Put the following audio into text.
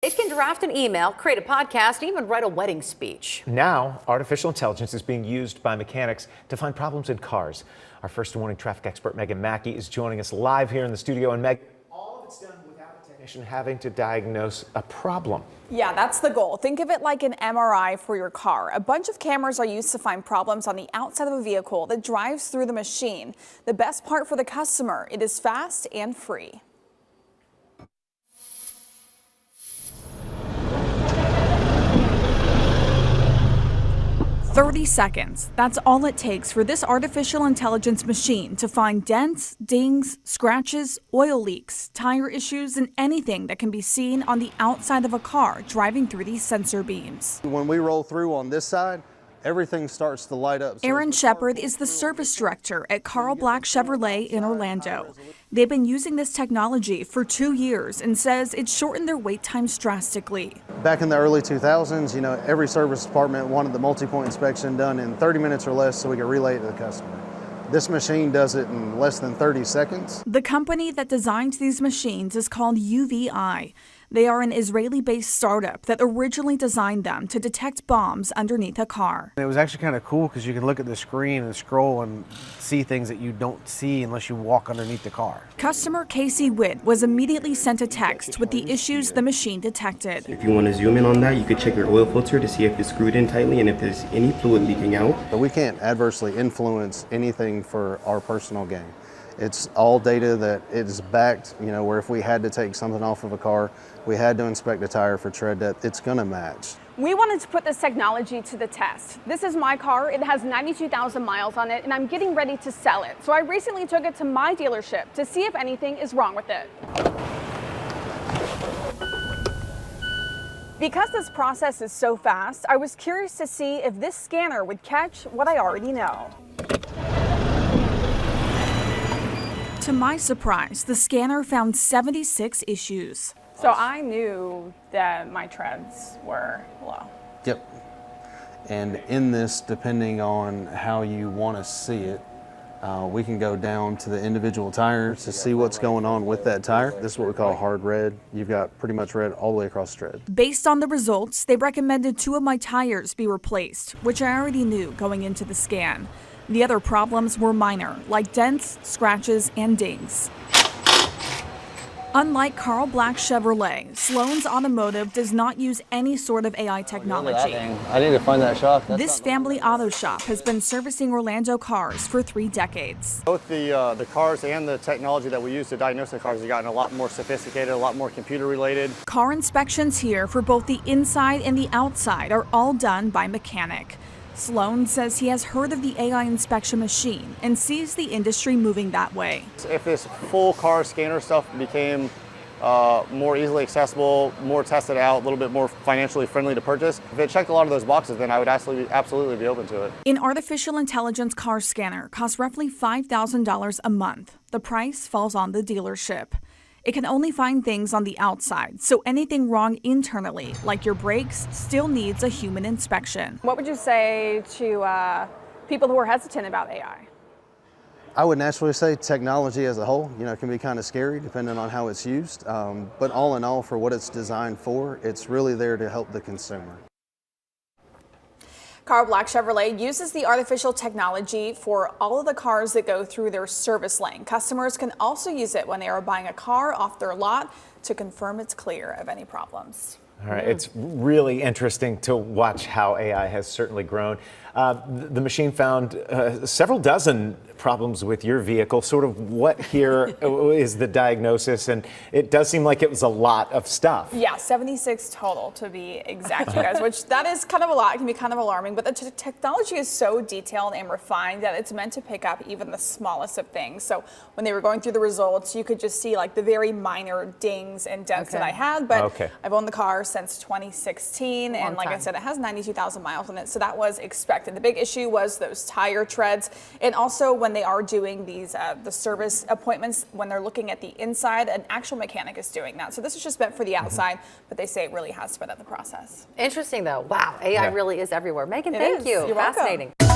It can draft an email, create a podcast, even write a wedding speech. Now, artificial intelligence is being used by mechanics to find problems in cars. Our first warning traffic expert, Megan Mackey, is joining us live here in the studio. And Meg, all of it's done without a technician having to diagnose a problem. Yeah, that's the goal. Think of it like an MRI for your car. A bunch of cameras are used to find problems on the outside of a vehicle that drives through the machine. The best part for the customer, it is fast and free. 30 seconds. That's all it takes for this artificial intelligence machine to find dents, dings, scratches, oil leaks, tire issues, and anything that can be seen on the outside of a car driving through these sensor beams. When we roll through on this side, everything starts to light up. Aaron Shepard is the service director at Carl Black Chevrolet in Orlando. They've been using this technology for 2 years and says it's shortened their wait times drastically. Back in the early 2000s, every service department wanted the multi-point inspection done in 30 minutes or less so we could relay it to the customer. This machine does it in less than 30 seconds. The company that designs these machines is called UVI. They are an Israeli-based startup that originally designed them to detect bombs underneath a car. It was actually kind of cool because you can look at the screen and scroll and see things that you don't see unless you walk underneath the car. Customer Casey Witt was immediately sent a text with the issues the machine detected. If you want to zoom in on that, you could check your oil filter to see if it's screwed in tightly and if there's any fluid leaking out. But we can't adversely influence anything for our personal gain. It's all data that is backed, where if we had to take something off of a car, we had to inspect a tire for tread depth, it's going to match. We wanted to put this technology to the test. This is my car. It has 92,000 miles on it, and I'm getting ready to sell it. So I recently took it to my dealership to see if anything is wrong with it. Because this process is so fast, I was curious to see if this scanner would catch what I already know. To my surprise, the scanner found 76 issues. So I knew that my treads were low. Yep. And in this, depending on how you want to see it, we can go down to the individual tires to see what's going on with that tire. This is what we call hard red. You've got pretty much red all the way across the tread. Based on the results, they recommended 2 of my tires be replaced, which I already knew going into the scan. The other problems were minor, like dents, scratches, and dings. Unlike Carl Black Chevrolet, Sloan's Automotive does not use any sort of AI technology. I need to find that shop. This family auto shop has been servicing Orlando cars for 3 decades. Both the cars and the technology that we use to diagnose the cars has gotten a lot more sophisticated, a lot more computer related. Car inspections here for both the inside and the outside are all done by mechanic. Sloan says he has heard of the AI inspection machine and sees the industry moving that way. If this full car scanner stuff became more easily accessible, more tested out, a little bit more financially friendly to purchase, if it checked a lot of those boxes, then I would absolutely be open to it. An artificial intelligence car scanner costs roughly $5,000 a month. The price falls on the dealership. It can only find things on the outside, so anything wrong internally, like your brakes, still needs a human inspection. What would you say to people who are hesitant about AI? I would naturally say technology as a whole, can be kind of scary depending on how it's used. But all in all, for what it's designed for, it's really there to help the consumer. Carl Black Chevrolet uses the artificial technology for all of the cars that go through their service lane. Customers can also use it when they are buying a car off their lot to confirm it's clear of any problems. All right, it's really interesting to watch how AI has certainly grown. The machine found several dozen problems with your vehicle. Sort of what here is the diagnosis? And it does seem like it was a lot of stuff. Yeah, 76 total to be exact, you guys, which that is kind of a lot. It can be kind of alarming, but the technology is so detailed and refined that it's meant to pick up even the smallest of things. So when they were going through the results, you could just see like the very minor dings and dents that I had, but I've owned the car since 2016, and like I said, it has 92,000 miles on it, so that was expected. The big issue was those tire treads, and also when they are doing these the service appointments, when they're looking at the inside, an actual mechanic is doing that. So this is just meant for the outside, but they say it really has sped up the process. Interesting though. Wow, AI really is everywhere. Megan, thank you. You're Fascinating. Welcome.